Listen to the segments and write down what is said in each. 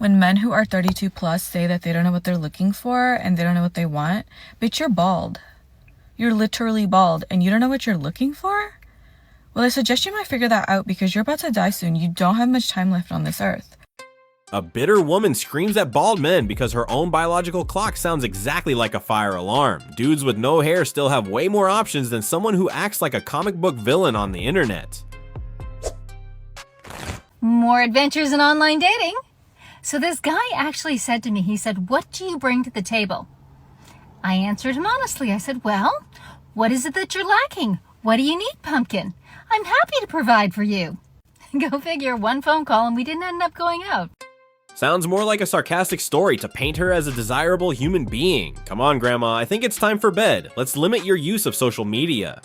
When men who are 32 plus say that they don't know what they're looking for and they don't know what they want, bitch, you're bald. You're literally bald and you don't know what you're looking for? Well, I suggest you might figure that out because you're about to die soon. You don't have much time left on this earth. A bitter woman screams at bald men because her own biological clock sounds exactly like a fire alarm. Dudes with no hair still have way more options than someone who acts like a comic book villain on the internet. More adventures in online dating. So this guy actually said to me, he said, "What do you bring to the table?" I answered him honestly. I said, "Well, what is it that you're lacking? What do you need, pumpkin? I'm happy to provide for you." Go figure, one phone call and we didn't end up going out. Sounds more like a sarcastic story to paint her as a desirable human being. Come on, Grandma, I think it's time for bed. Let's limit your use of social media.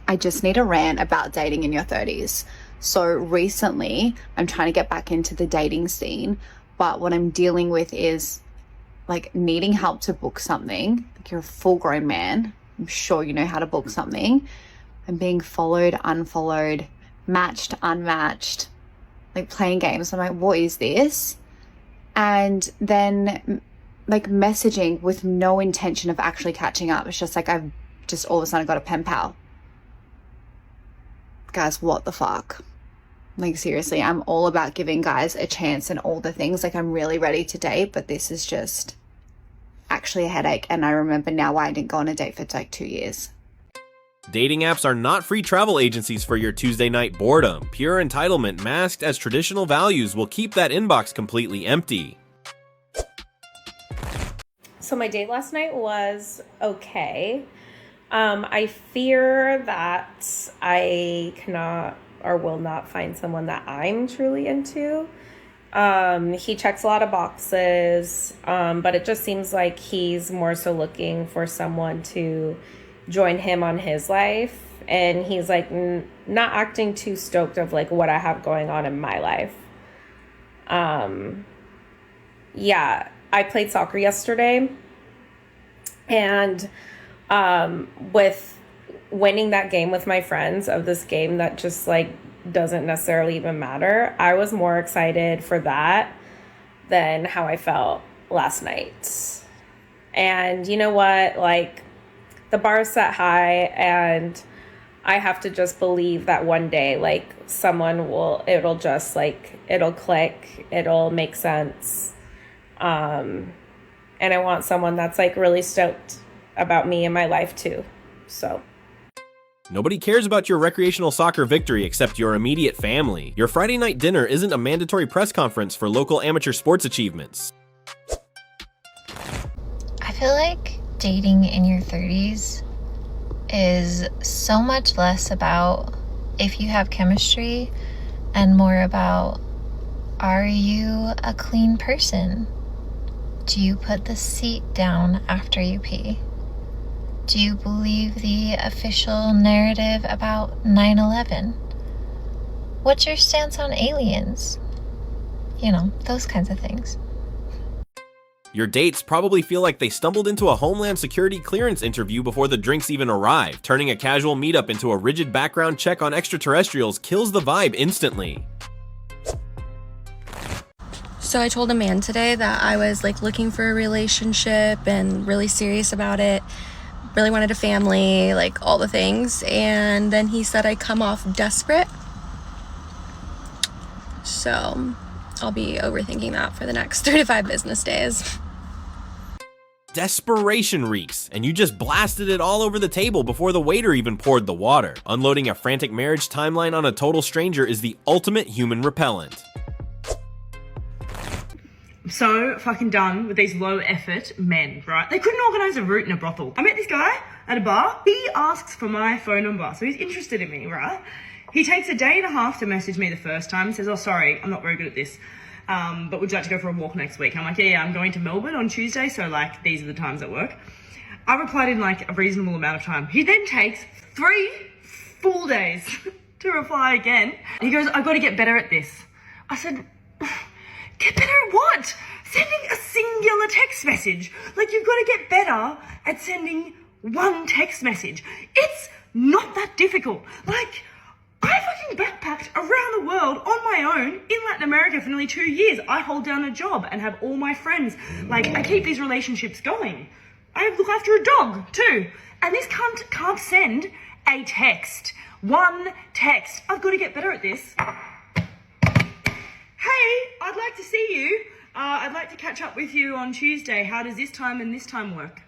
I just need a rant about dating in your 30s. So recently, I'm trying to get back into the dating scene, but what I'm dealing with is like needing help to book something. Like, you're a full grown man. I'm sure you know how to book something. I'm being followed, unfollowed, matched, unmatched, like playing games. I'm like, what is this? And then like messaging with no intention of actually catching up. It's just like I've just all of a sudden got a pen pal. Guys, what the fuck? Like, seriously, I'm all about giving guys a chance and all the things. Like, I'm really ready to date, but this is just actually a headache. And I remember now why I didn't go on a date for like 2 years. Dating apps are not free travel agencies for your Tuesday night boredom. Pure entitlement masked as traditional values will keep that inbox completely empty. So my date last night was okay. I fear that I cannot or will not find someone that I'm truly into. He checks a lot of boxes, but it just seems like he's more so looking for someone to join him on his life. And he's like not acting too stoked of like what I have going on in my life. Yeah, I played soccer yesterday, and with winning that game with my friends of this game that just like doesn't necessarily even matter, I was more excited for that than how I felt last night. And you know what, like, the bar is set high, and I have to just believe that one day, like, it'll just like, it'll click, it'll make sense. And I want someone that's like really stoked about me and my life too. So nobody cares about your recreational soccer victory except your immediate family. Your Friday night dinner isn't a mandatory press conference for local amateur sports achievements. I feel like dating in your 30s is so much less about if you have chemistry and more about, are you a clean person? Do you put the seat down after you pee? Do you believe the official narrative about 9/11? What's your stance on aliens? You know, those kinds of things. Your dates probably feel like they stumbled into a Homeland Security clearance interview before the drinks even arrive. Turning a casual meetup into a rigid background check on extraterrestrials kills the vibe instantly. So I told a man today that I was like looking for a relationship and really serious about it. Really wanted a family, like all the things. And then he said I come off desperate. So I'll be overthinking that for the next 3 to 5 business days. Desperation reeks, and you just blasted it all over the table before the waiter even poured the water. Unloading a frantic marriage timeline on a total stranger is the ultimate human repellent. I'm so fucking done with these low effort men, right? They couldn't organise a route in a brothel. I met this guy at a bar. He asks for my phone number, so he's interested in me, right? He takes a day and a half to message me the first time and says, "Oh, sorry, I'm not very good at this. But would you like to go for a walk next week?" And I'm like, yeah, I'm going to Melbourne on Tuesday, so like these are the times that work. I replied in like a reasonable amount of time. He then takes 3 full days to reply again. He goes, "I've got to get better at this." I said, get better at what? Sending a singular text message. Like, you've got to get better at sending one text message. It's not that difficult. Like, I fucking backpacked around the world on my own in Latin America for nearly 2 years. I hold down a job and have all my friends. Like, I keep these relationships going. I look after a dog, too. And this cunt can't send a text. One text. I've got to get better at this. Hey, I'd like to see you. I'd like to catch up with you on Tuesday. How does this time and this time work?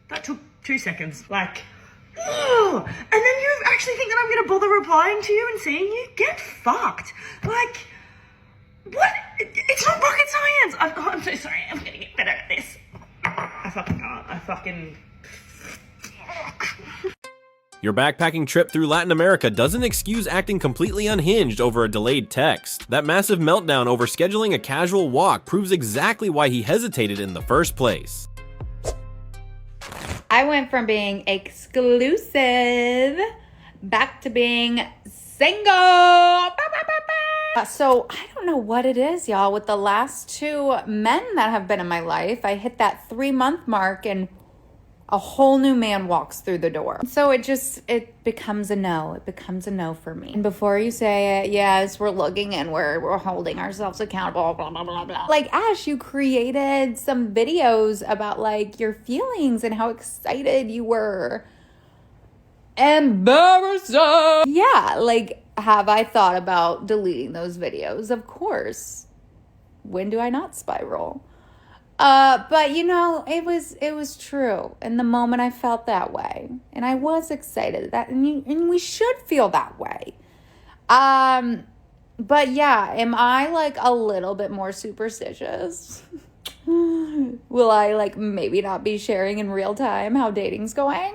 That took 2 seconds. Like, ugh. And then you actually think that I'm going to bother replying to you and seeing you? Get fucked. Like, what? It's not rocket science. I'm so sorry. I'm going to get better at this. I fucking can't. I fucking... Your backpacking trip through Latin America doesn't excuse acting completely unhinged over a delayed text. That massive meltdown over scheduling a casual walk proves exactly why he hesitated in the first place. I went from being exclusive back to being single. So I don't know what it is, y'all, with the last 2 men that have been in my life. I hit that 3-month mark and a whole new man walks through the door. So it becomes a no. It becomes a no for me. And before you say it, yes, we're looking and we're holding ourselves accountable, blah, blah, blah, blah. Like, Ash, you created some videos about, like, your feelings and how excited you were. Embarrassing. Yeah, like, have I thought about deleting those videos? Of course. When do I not spiral? But you know, it was true. In the moment I felt that way, and I was excited and we should feel that way. But yeah, am I like a little bit more superstitious? Will I like maybe not be sharing in real time how dating's going?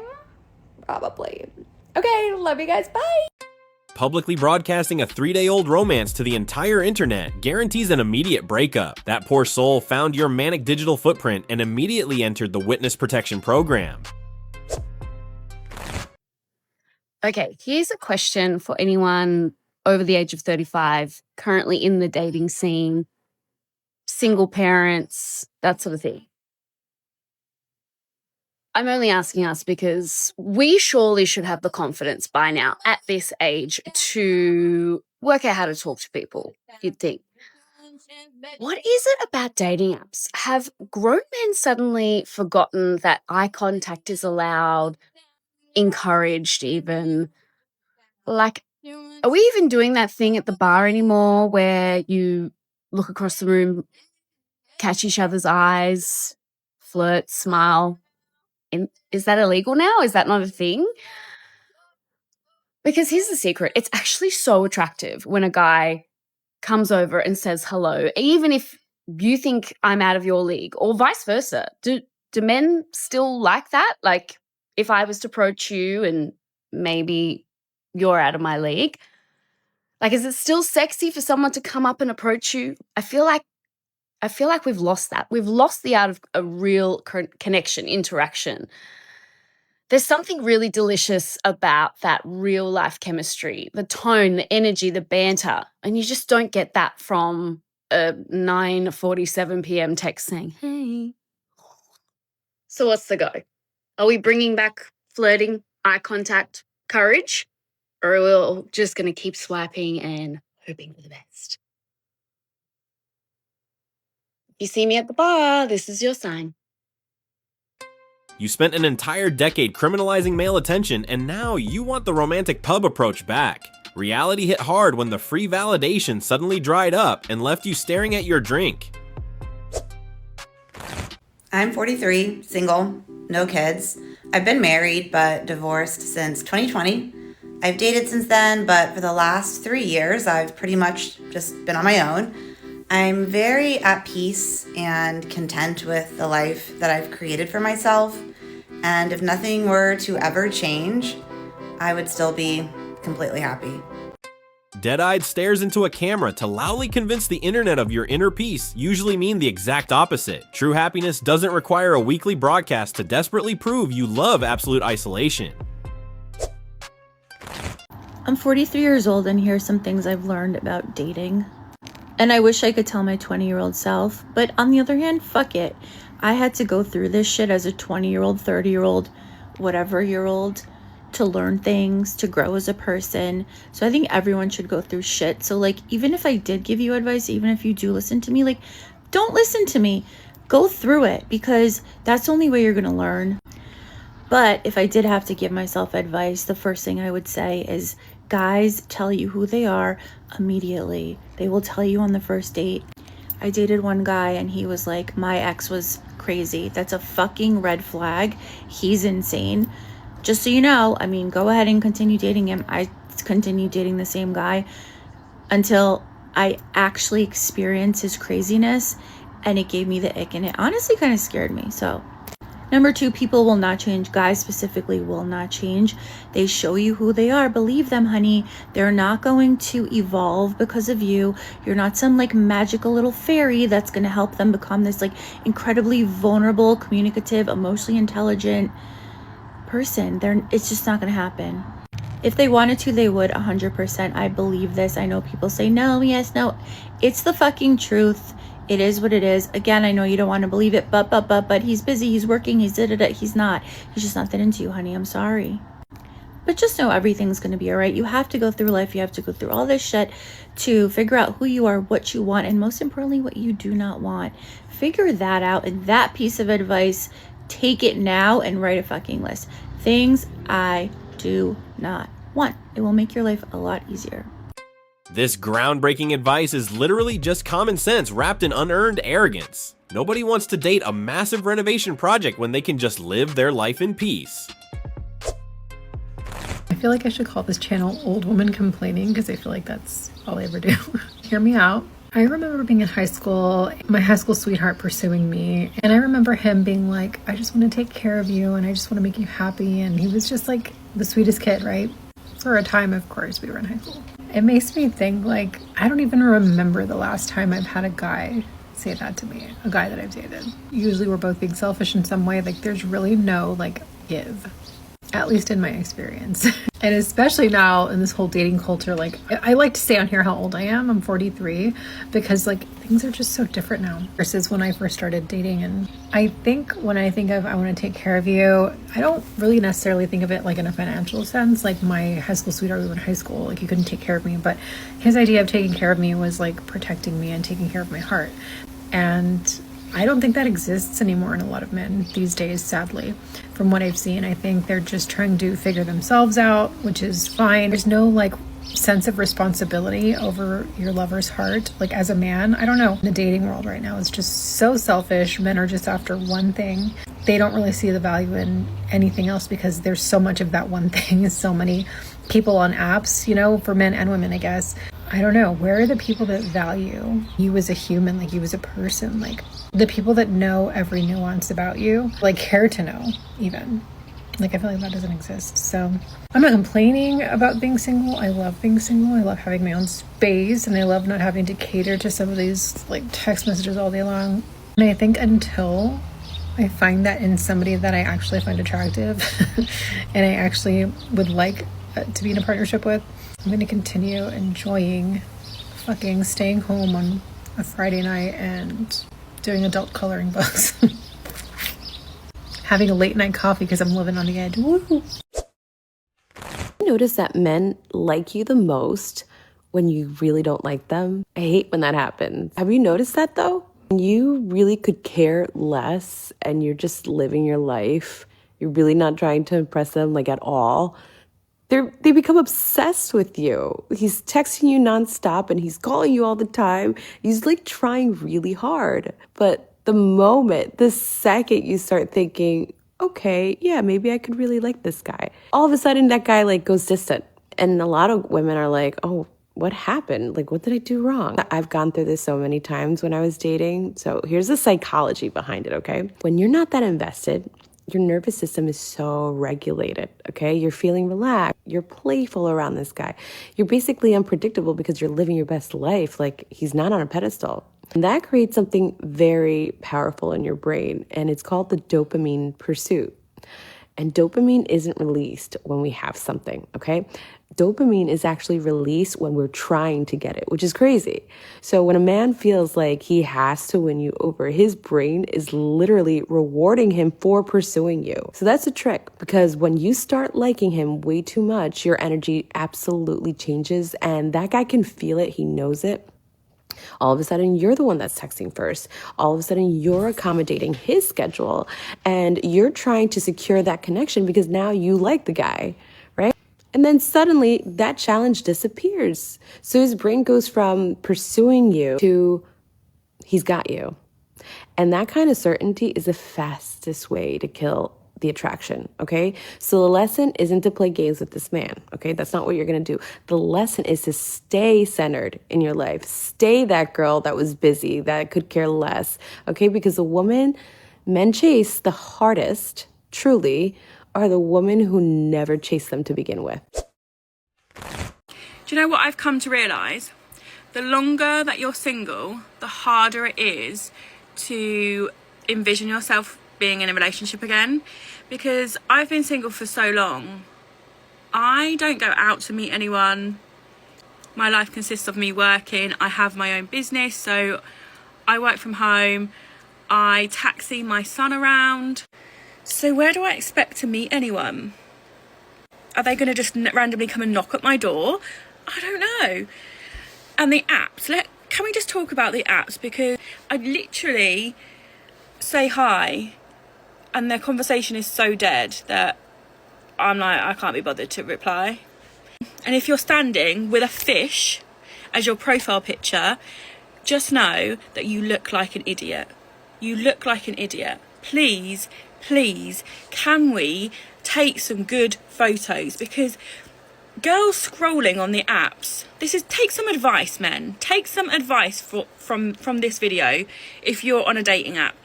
Probably. Okay, love you guys. Bye. Publicly broadcasting a 3-day-old romance to the entire internet guarantees an immediate breakup. That poor soul found your manic digital footprint and immediately entered the witness protection program. Okay, here's a question for anyone over the age of 35, currently in the dating scene, single parents, that sort of thing. I'm only asking us because we surely should have the confidence by now at this age to work out how to talk to people, you'd think. What is it about dating apps? Have grown men suddenly forgotten that eye contact is allowed, encouraged even? Like, are we even doing that thing at the bar anymore where you look across the room, catch each other's eyes, flirt, smile? Is that illegal now? Is that not a thing? Because here's the secret. It's actually so attractive when a guy comes over and says hello, even if you think I'm out of your league, or vice versa. Do men still like that? Like, if I was to approach you and maybe you're out of my league, like, is it still sexy for someone to come up and approach you? I feel like we've lost that. We've lost the art of a real connection, interaction. There's something really delicious about that real life chemistry, the tone, the energy, the banter. And you just don't get that from a 9:47 p.m. text saying, hey. So what's the go? Are we bringing back flirting, eye contact, courage? Or are we all just going to keep swiping and hoping for the best? You see me at the bar, this is your sign. You spent an entire decade criminalizing male attention, and now you want the romantic pub approach back. Reality hit hard when the free validation suddenly dried up and left you staring at your drink. I'm 43, single, no kids. I've been married but divorced since 2020. I've dated since then, but for the last 3 years, I've pretty much just been on my own. I'm very at peace and content with the life that I've created for myself. And if nothing were to ever change, I would still be completely happy. Dead-eyed stares into a camera to loudly convince the internet of your inner peace usually mean the exact opposite. True happiness doesn't require a weekly broadcast to desperately prove you love absolute isolation. I'm 43 years old, and here's some things I've learned about dating. And I wish I could tell my 20-year-old self, but on the other hand, fuck it. I had to go through this shit as a 20-year-old, 30-year-old, whatever-year-old to learn things, to grow as a person. So I think everyone should go through shit. So like, even if I did give you advice, even if you do listen to me, like, don't listen to me. Go through it, because that's the only way you're going to learn. But if I did have to give myself advice, the first thing I would say is, guys tell you who they are immediately. They will tell you on the first date. I dated one guy and he was like, my ex was crazy. That's a fucking red flag. He's insane. Just so you know, I mean, go ahead and continue dating him. I continued dating the same guy until I actually experienced his craziness, and it gave me the ick, and it honestly kind of scared me. So number 2, people will not change. Guys specifically will not change. They show you who they are. Believe them, honey. They're not going to evolve because of you. You're not some like magical little fairy that's going to help them become this like incredibly vulnerable, communicative, emotionally intelligent person. It's just not going to happen. If they wanted to, they would 100%. I believe this. I know people say no, yes, no. It's the fucking truth. It is what it is. Again, I know you don't want to believe it, but he's busy, he's working, he's he's not. He's just not that into you, honey. I'm sorry. But just know everything's going to be all right. You have to go through life. You have to go through all this shit to figure out who you are, what you want, and most importantly, what you do not want. Figure that out. And that piece of advice, take it now and write a fucking list. Things I do not want. It will make your life a lot easier. This groundbreaking advice is literally just common sense wrapped in unearned arrogance. Nobody wants to date a massive renovation project when they can just live their life in peace. I feel like I should call this channel Old Woman Complaining, because I feel like that's all I ever do. Hear me out. I remember being in high school, my high school sweetheart pursuing me, and I remember him being like, I just want to take care of you and I just want to make you happy, and he was just like the sweetest kid, right? For a time, of course, we were in high school. It makes me think, like, I don't even remember the last time I've had a guy say that to me, a guy that I've dated. Usually we're both being selfish in some way. Like, there's really no, like, give, at least in my experience. And especially now in this whole dating culture, like, I like to say on here how old I am. I'm 43, because like things are just so different now versus when I first started dating. And I think when I think of I want to take care of you, I don't really necessarily think of it like in a financial sense. Like my high school sweetheart, we were in high school, like he couldn't take care of me, but his idea of taking care of me was like protecting me and taking care of my heart. And I don't think that exists anymore in a lot of men these days, sadly. From what I've seen, I think they're just trying to figure themselves out, which is fine. There's no like sense of responsibility over your lover's heart. Like as a man, I don't know. The dating world right now is just so selfish. Men are just after one thing. They don't really see the value in anything else because there's so much of that one thing. So many people on apps, you know, for men and women, I guess. I don't know. Where are the people that value you as a human, like you as a person, like the people that know every nuance about you, like care to know even? Like I feel like that doesn't exist. So I'm not complaining about being single. I love being single. I love having my own space, and I love not having to cater to some of these like text messages all day long. And I think until I find that in somebody that I actually find attractive and I actually would like to be in a partnership with, I'm going to continue enjoying fucking staying home on a Friday night and doing adult coloring books. Having a late night coffee because I'm living on the edge. Woo! Notice that men like you the most when you really don't like them. I hate when that happens. Have you noticed that though? When you really could care less and you're just living your life, you're really not trying to impress them like at all, they become obsessed with you. He's texting you nonstop and he's calling you all the time. He's like trying really hard. But the second you start thinking, okay, yeah, maybe I could really like this guy, all of a sudden that guy like goes distant. And a lot of women are like, oh, what happened? Like, what did I do wrong? I've gone through this so many times when I was dating. So here's the psychology behind it, okay? When you're not that invested, your nervous system is so regulated, okay? You're feeling relaxed. You're playful around this guy. You're basically unpredictable because you're living your best life. Like, he's not on a pedestal. And that creates something very powerful in your brain, and it's called the dopamine pursuit. And dopamine isn't released when we have something, okay? dopamine is actually released when we're trying to get it, which is crazy. So when a man feels like he has to win you over, his brain is literally rewarding him for pursuing you. So that's a trick, because when you start liking him way too much, your energy absolutely changes, and that guy can feel it. He knows it. All of a sudden, you're the one that's texting first. All of a sudden, you're accommodating his schedule, and you're trying to secure that connection because now you like the guy, right? And then suddenly that challenge disappears. So his brain goes from pursuing you to he's got you. And that kind of certainty is the fastest way to kill the attraction, okay? So the lesson isn't to play games with this man, okay? That's not what you're gonna do. The lesson is to stay centered in your life. Stay that girl that was busy, that could care less, okay? Because the woman men chase the hardest, truly, are the women who never chase them to begin with. Do you know what I've come to realise? The longer that you're single, the harder it is to envision yourself being in a relationship again, because I've been single for so long. I don't go out to meet anyone. My life consists of me working. I have my own business, so I work from home. I taxi my son around. So where do I expect to meet anyone? Are they going to just randomly come and knock at my door? I don't know. And the apps, can we just talk about the apps? Because I literally say hi and their conversation is so dead that I'm like, I can't be bothered to reply. And if you're standing with a fish as your profile picture, just know that you look like an idiot. You look like an idiot. Please, can we take some good photos? Because girls scrolling on the apps, take some advice, men. Take some advice from this video if you're on a dating app.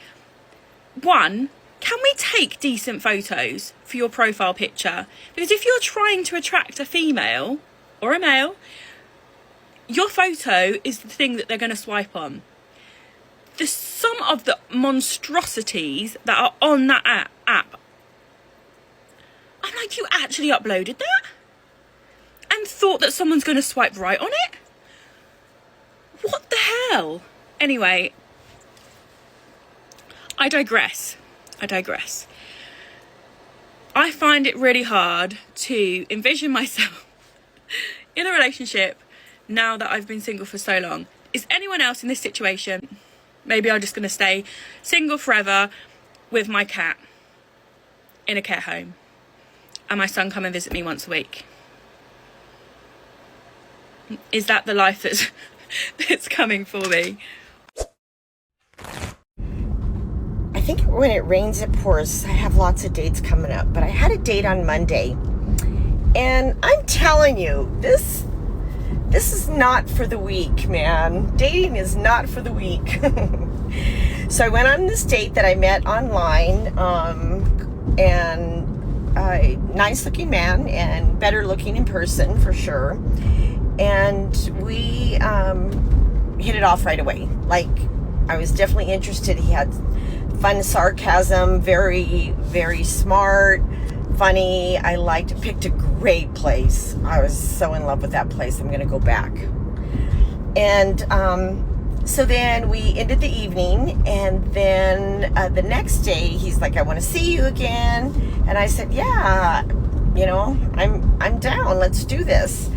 One, can we take decent photos for your profile picture? Because if you're trying to attract a female or a male, your photo is the thing that they're going to swipe on. Some of the monstrosities that are on that app, I'm like, you actually uploaded that? And thought that someone's going to swipe right on it? What the hell? Anyway, I digress. I find it really hard to envision myself in a relationship now that I've been single for so long. Is anyone else in this situation? Maybe I'm just going to stay single forever with my cat in a care home and my son come and visit me once a week. Is that the life that's coming for me? I think when it rains, it pours. I have lots of dates coming up, but I had a date on Monday, and I'm telling you, this is not for the weak, man. Dating is not for the weak. So I went on this date that I met online, and a nice looking man and better looking in person for sure. And we hit it off right away. Like, I was definitely interested. He had fun sarcasm, very, very smart, funny. I picked a great place. I was so in love with that place. I'm going to go back. And so then we ended the evening, and then the next day he's like, I want to see you again. And I said, yeah, I'm down. Let's do this.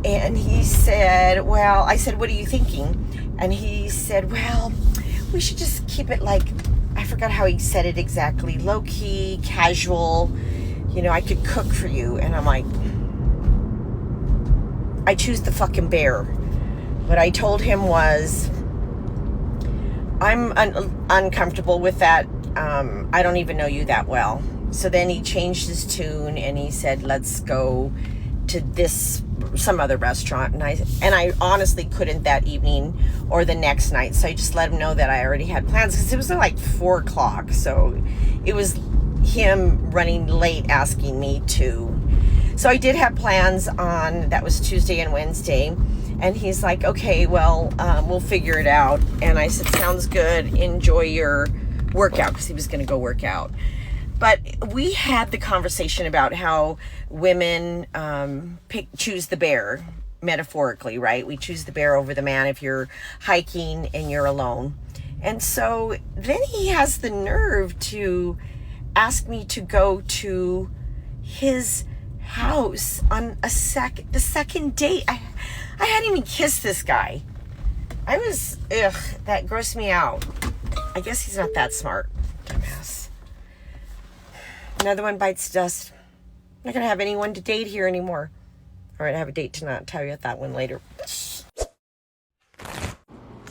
And he said, well, I said, what are you thinking? And he said, well, we should just keep it like, I forgot how he said it exactly, low-key, casual, I could cook for you. And I'm like, I choose the fucking bear. What I told him was, I'm uncomfortable with that. I don't even know you that well. So then he changed his tune and he said, let's go to some other restaurant. And I honestly couldn't that evening or the next night. So I just let him know that I already had plans, because it was like 4 o'clock. So it was him running late asking me to. So I did have plans that was Tuesday and Wednesday. And he's like, okay, well, we'll figure it out. And I said, sounds good. Enjoy your workout, because he was going to go work out. But we had the conversation about how women choose the bear, metaphorically, right? We choose the bear over the man if you're hiking and you're alone. And so then he has the nerve to ask me to go to his house on the second date. I hadn't even kissed this guy. That grossed me out. I guess he's not that smart. Dumbass. Another one bites dust. I'm not going to have anyone to date here anymore. All right, I have a date tonight. I'll tell you that one later.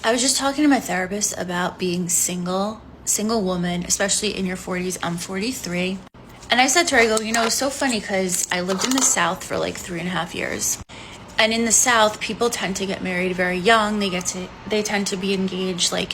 I was just talking to my therapist about being single woman, especially in your 40s. I'm 43. And I said to her, I go, it's so funny because I lived in the South for like 3.5 years. And in the South, people tend to get married very young. They tend to be engaged like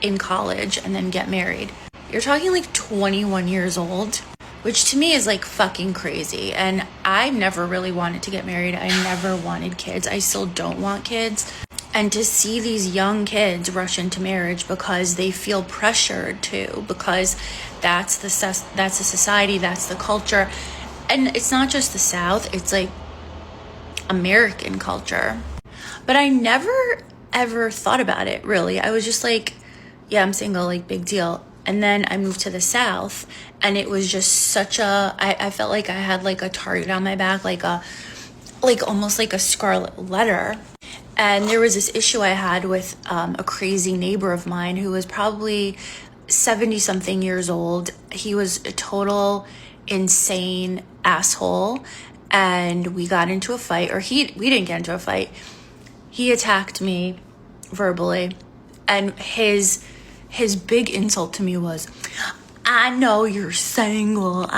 in college and then get married. You're talking like 21 years old, which to me is like fucking crazy. And I never really wanted to get married. I never wanted kids. I still don't want kids. And to see these young kids rush into marriage because they feel pressured to, because that's the society, that's the culture. And it's not just the South, it's like American culture. But I never ever thought about it, really. I was just like, yeah, I'm single, like big deal. And then I moved to the South and it was just I felt like I had like a target on my back, like almost like a scarlet letter. And there was this issue I had with a crazy neighbor of mine who was probably 70 something years old. He was a total insane asshole. And we got into a fight, or we didn't get into a fight. He attacked me verbally. And his big insult to me was, I know you're single,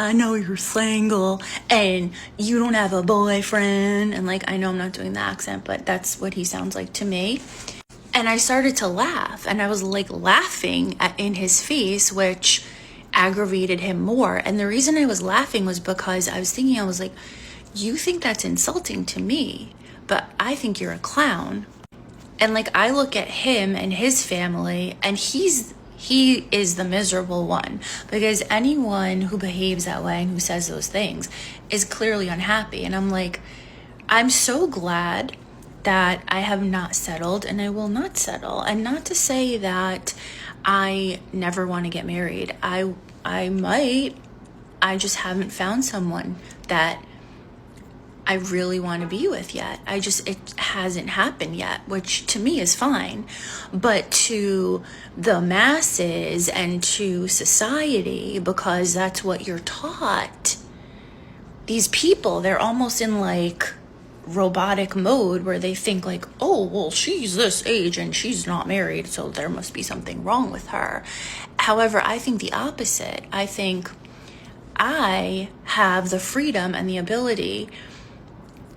and you don't have a boyfriend. And like, I know I'm not doing the accent, but that's what he sounds like to me. And I started to laugh, and I was like laughing in his face, which aggravated him more. And the reason I was laughing was because I was thinking, I was like, you think that's insulting to me, but I think you're a clown. And like, I look at him and his family, and he is the miserable one, because anyone who behaves that way and who says those things is clearly unhappy. And I'm like, I'm so glad that I have not settled, and I will not settle. And not to say that I never want to get married. I might. I just haven't found someone that I really want to be with yet. It hasn't happened yet, which to me is fine. But to the masses and to society, because that's what you're taught, these people, they're almost in like robotic mode where they think like, oh, well, she's this age and she's not married, so there must be something wrong with her. However, I think the opposite. I think I have the freedom and the ability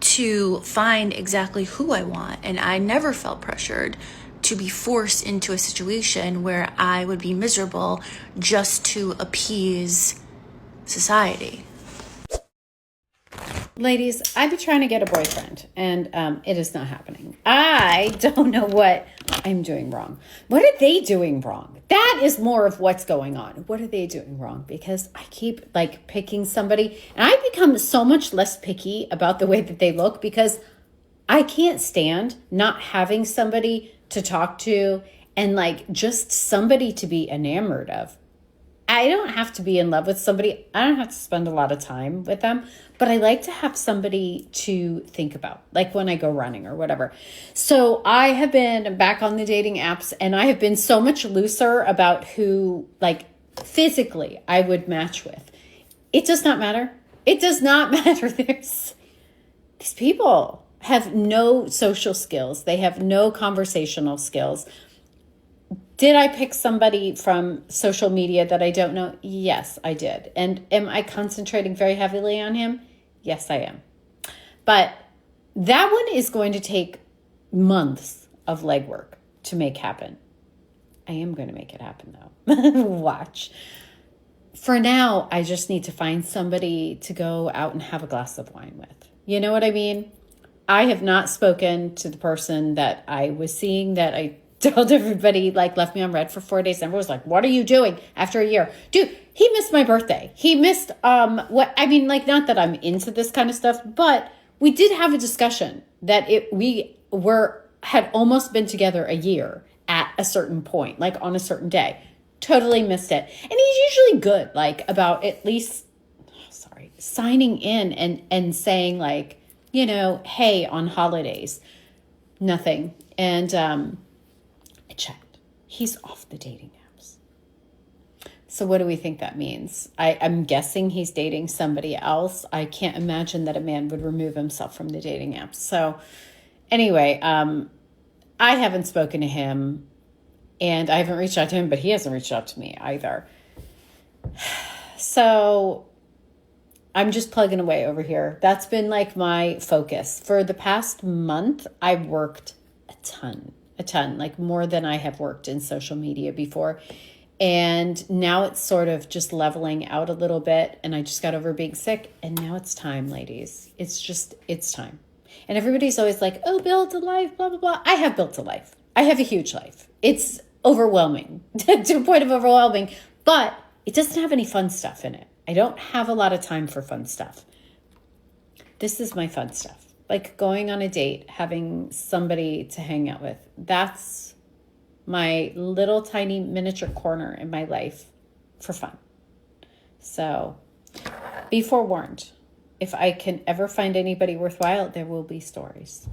to find exactly who I want. And I never felt pressured to be forced into a situation where I would be miserable just to appease society. Ladies, I've been trying to get a boyfriend, and it is not happening. I don't know what I'm doing wrong. What are they doing wrong? That is more of what's going on. What are they doing wrong? Because I keep like picking somebody, and I've become so much less picky about the way that they look, because I can't stand not having somebody to talk to and like just somebody to be enamored of. I don't have to be in love with somebody. I don't have to spend a lot of time with them, but I like to have somebody to think about, like when I go running or whatever. So I have been back on the dating apps, and I have been so much looser about who like physically I would match with. It does not matter. It does not matter. These people have no social skills. They have no conversational skills. Did I pick somebody from social media that I don't know? Yes, I did. And am I concentrating very heavily on him? Yes, I am. But that one is going to take months of legwork to make happen. I am going to make it happen, though. Watch. For now, I just need to find somebody to go out and have a glass of wine with. You know what I mean? I have not spoken to the person that I was seeing that I told everybody, like, left me on red for 4 days. And everyone was like, what are you doing after a year? Dude, he missed my birthday. He missed, not that I'm into this kind of stuff, but we did have a discussion that had almost been together a year at a certain point, like on a certain day. Totally missed it. And he's usually good, like, about at least, signing in and saying, like, hey, on holidays. Nothing. And I checked. He's off the dating apps. So what do we think that means? I'm guessing he's dating somebody else. I can't imagine that a man would remove himself from the dating apps. So anyway, I haven't spoken to him, and I haven't reached out to him, but he hasn't reached out to me either. So I'm just plugging away over here. That's been like my focus. For the past month, I've worked a ton, like more than I have worked in social media before. And now it's sort of just leveling out a little bit. And I just got over being sick. And now it's time, ladies. It's time. And everybody's always like, oh, build a life, blah, blah, blah. I have built a life. I have a huge life. It's overwhelming to a point of overwhelming, but it doesn't have any fun stuff in it. I don't have a lot of time for fun stuff. This is my fun stuff. Like going on a date, having somebody to hang out with. That's my little tiny miniature corner in my life for fun. So be forewarned. If I can ever find anybody worthwhile, there will be stories.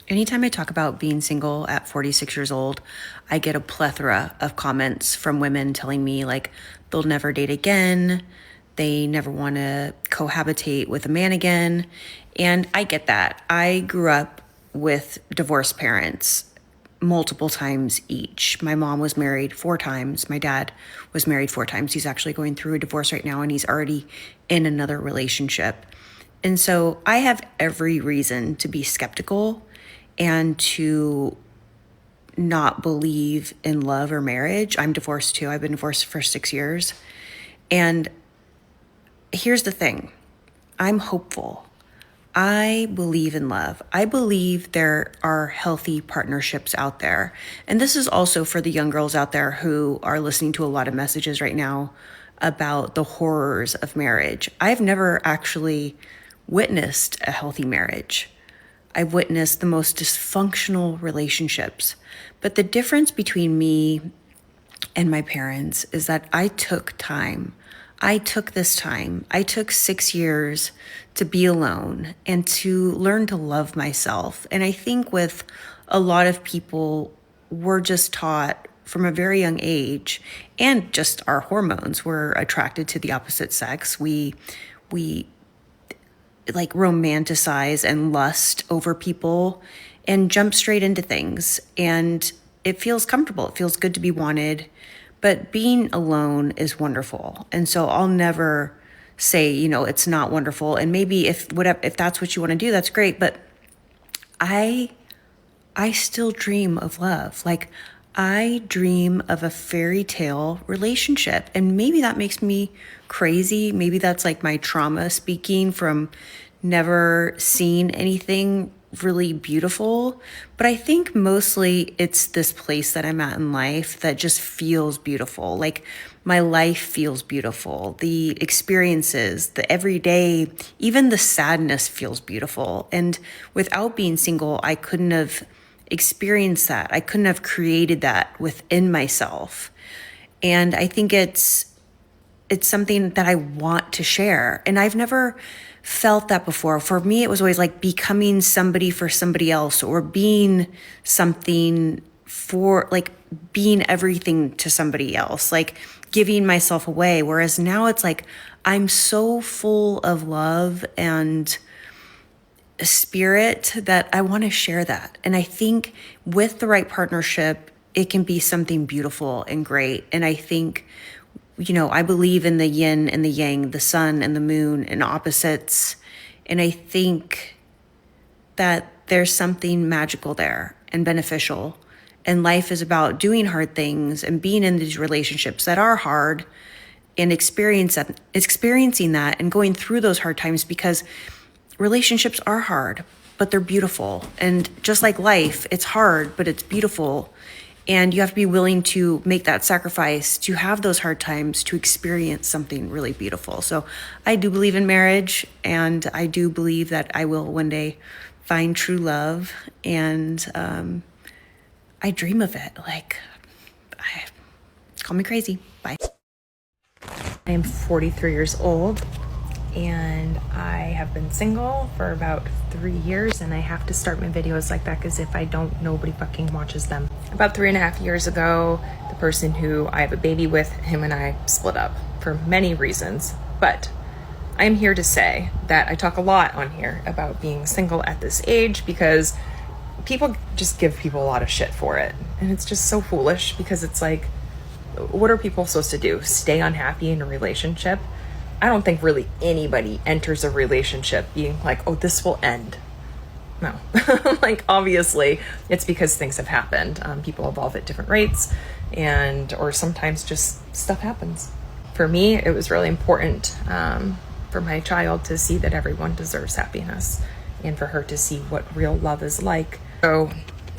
Anytime I talk about being single at 46 years old, I get a plethora of comments from women telling me like they'll never date again, they never want to cohabitate with a man again. And I get that. I grew up with divorced parents multiple times each. My mom was married 4 times. My dad was married 4 times. He's actually going through a divorce right now, and he's already in another relationship. And so I have every reason to be skeptical and to not believe in love or marriage. I'm divorced too. I've been divorced for 6 years. And here's the thing. I'm hopeful. I believe in love. I believe there are healthy partnerships out there. And this is also for the young girls out there who are listening to a lot of messages right now about the horrors of marriage. I've never actually witnessed a healthy marriage. I've witnessed the most dysfunctional relationships. But the difference between me and my parents is that I took time. I took this time. I took 6 years to be alone and to learn to love myself. And I think with a lot of people, we're just taught from a very young age, and just our hormones, we're attracted to the opposite sex. We like romanticize and lust over people and jump straight into things. And it feels comfortable. It feels good to be wanted. But being alone is wonderful. And so I'll never say, it's not wonderful. And maybe if that's what you want to do, that's great. But I still dream of love. Like I dream of a fairy tale relationship. And maybe that makes me crazy. Maybe that's like my trauma speaking from never seeing anything really beautiful. But I think mostly it's this place that I'm at in life that just feels beautiful. Like my life feels beautiful. The experiences, the everyday, even the sadness feels beautiful. And without being single, I couldn't have experienced that. I couldn't have created that within myself. And I think it's something that I want to share. And I've never felt that before. For me, it was always like becoming somebody for somebody else, or being something for, like being everything to somebody else, like giving myself away. Whereas now it's like, I'm so full of love and spirit that I want to share that. And I think with the right partnership, it can be something beautiful and great. And I think, I believe in the yin and the yang, the sun and the moon and opposites. And I think that there's something magical there and beneficial. And life is about doing hard things and being in these relationships that are hard and experiencing that and going through those hard times, because relationships are hard. but they're beautiful. And just like life, it's hard, but it's beautiful. And you have to be willing to make that sacrifice, to have those hard times, to experience something really beautiful. So I do believe in marriage, and I do believe that I will one day find true love. And I dream of it. Call me crazy. Bye. I am 43 years old, and I have been single for about 3 years, and I have to start my videos like that because if I don't, nobody fucking watches them. About 3.5 years ago, the person who I have a baby with, him and I split up for many reasons, but I'm here to say that I talk a lot on here about being single at this age because people just give people a lot of shit for it, and it's just so foolish because it's like, what are people supposed to do? Stay unhappy in a relationship? I don't think really anybody enters a relationship being like, oh, this will end. No. Like, obviously, it's because things have happened. People evolve at different rates, or sometimes just stuff happens. For me, it was really important for my child to see that everyone deserves happiness and for her to see what real love is like. So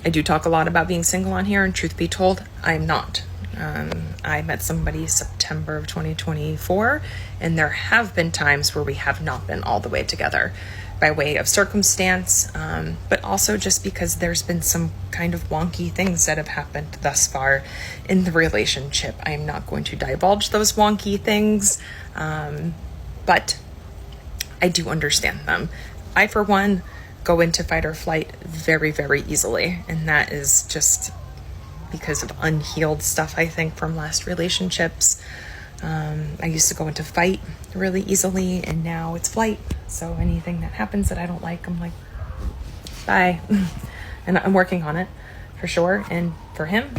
I do talk a lot about being single on here, and truth be told, I'm not. I met somebody September of 2024, and there have been times where we have not been all the way together by way of circumstance, but also just because there's been some kind of wonky things that have happened thus far in the relationship. I am not going to divulge those wonky things, but I do understand them. I, for one, go into fight or flight very, very easily, and that is just because of unhealed stuff, I think, from last relationships. I used to go into fight really easily, and now it's flight. So anything that happens that I don't like, I'm like, bye. And I'm working on it for sure. And for him,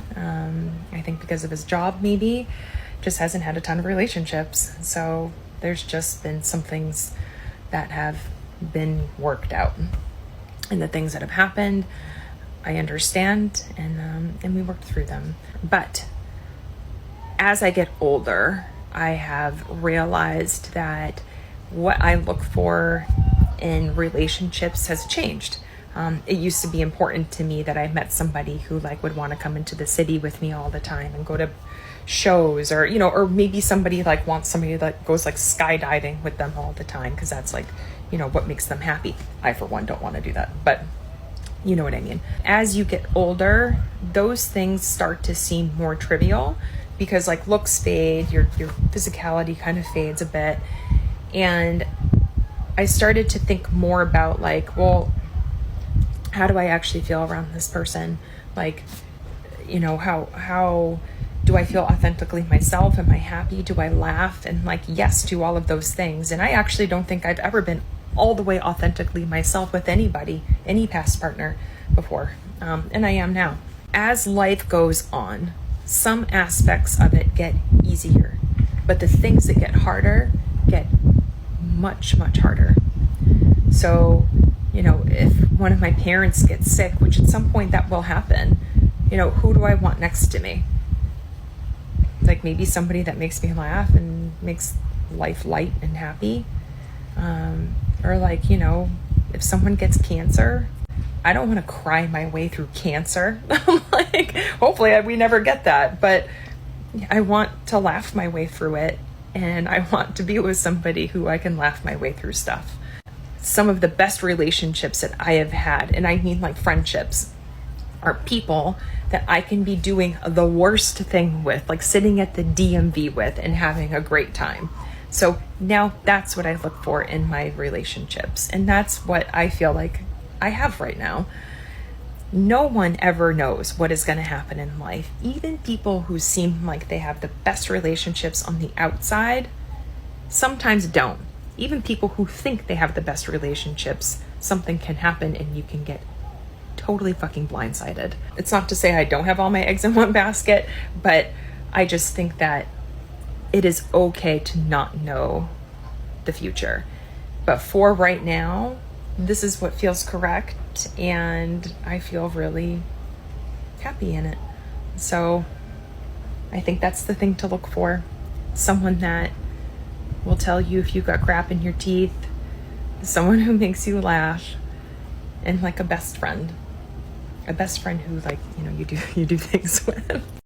I think because of his job, maybe, just hasn't had a ton of relationships. So there's just been some things that have been worked out. And the things that have happened, I understand, and we worked through them. But as I get older, I have realized that what I look for in relationships has changed. It used to be important to me that I met somebody who would want to come into the city with me all the time and go to shows, or maybe somebody wants somebody that goes skydiving with them all the time because that's what makes them happy. I, for one, don't want to do that, but you know what I mean. As you get older, those things start to seem more trivial because looks fade, your physicality kind of fades a bit. And I started to think more about well, how do I actually feel around this person? How do I feel authentically myself? Am I happy? Do I laugh? And yes to all of those things. And I actually don't think I've ever been all the way authentically myself with anybody, any past partner before. And I am now. As life goes on, some aspects of it get easier, but the things that get harder get much, much harder. So, if one of my parents gets sick, which at some point that will happen, who do I want next to me? Maybe somebody that makes me laugh and makes life light and happy. Or if someone gets cancer, I don't want to cry my way through cancer. Hopefully we never get that, but I want to laugh my way through it, and I want to be with somebody who I can laugh my way through stuff. Some of the best relationships that I have had, and I mean friendships, are people that I can be doing the worst thing with, sitting at the DMV with and having a great time. So now that's what I look for in my relationships. And that's what I feel like I have right now. No one ever knows what is going to happen in life. Even people who seem like they have the best relationships on the outside sometimes don't. Even people who think they have the best relationships, something can happen and you can get totally fucking blindsided. It's not to say I don't have all my eggs in one basket, but I just think that it is okay to not know the future. But for right now, this is what feels correct, and I feel really happy in it. So I think that's the thing to look for. Someone that will tell you if you've got crap in your teeth, someone who makes you laugh, and like a best friend who, like, you know, you do things with.